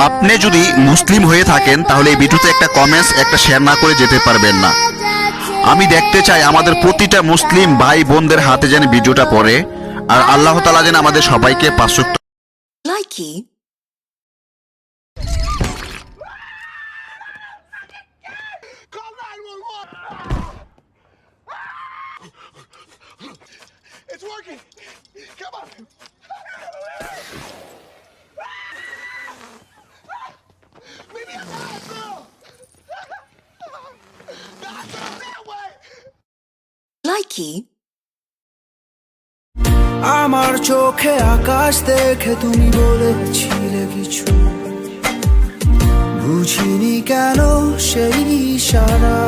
আপনি যদি মুসলিম হয়ে থাকেন তাহলে এই ভিডিওতে একটা কমেন্টস একটা শেয়ার না করে যেতে পারবেন না। আমি দেখতে চাই আমাদের প্রতিটা মুসলিম ভাই বোনদের হাতে যেন ভিডিওটা পড়ে, আর আল্লাহ তাআলা যেন আমাদের সবাইকে 5 ওয়াক্ত Likey. Call 911. It's working. Come on. Meet me at the hospital. The hospital's that way. Likey. আমার চোখে আকাশ দেখে তুমি বলেছিলে কিছু, বুঝিনি কেন সেই ইশারা।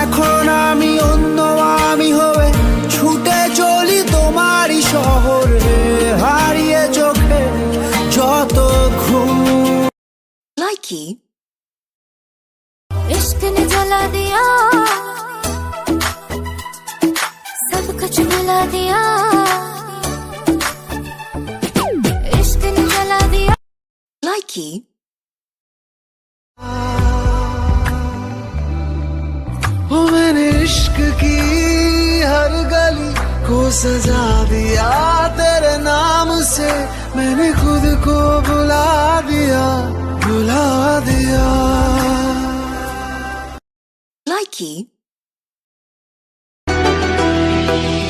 এখন আমি অন্য আমি হয়ে ছুটে চলি তোমারই শহরে, হারিয়ে চোখে যত ঘুম। Likey. इश्क ने जला दिया, सब कुछ भुला दिया। इश्क ने जला दिया। Likey. ओ मैंने इश्क की हर गली को सजा दिया, तेरे नाम से मैंने खुद को बुला दिया, बुला दिया। Likey.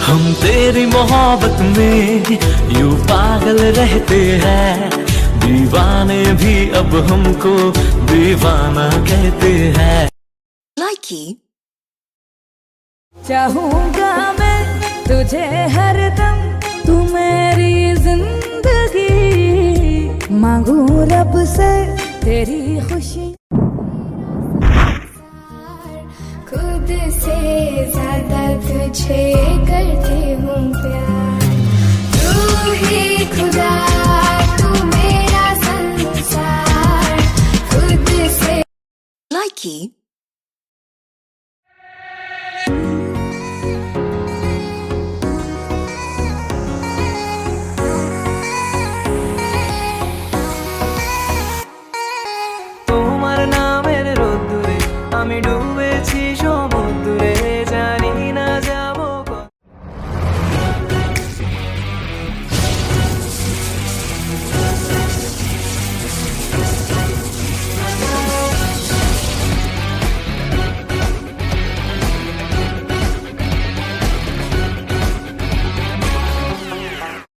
हम तेरी मोहब्बत में यूं पागल रहते हैं, दीवाने भी अब हमको दीवाना कहते हैं। Likey. चाहूंगा मैं तुझे हरदम, तू मेरी जिंदगी, मांगू रब से तेरी खुशी। खुद से ज्यादा तुझे करती हूँ प्यार, तू ही खुदा, तू मेरा संसार। खुद से Likey.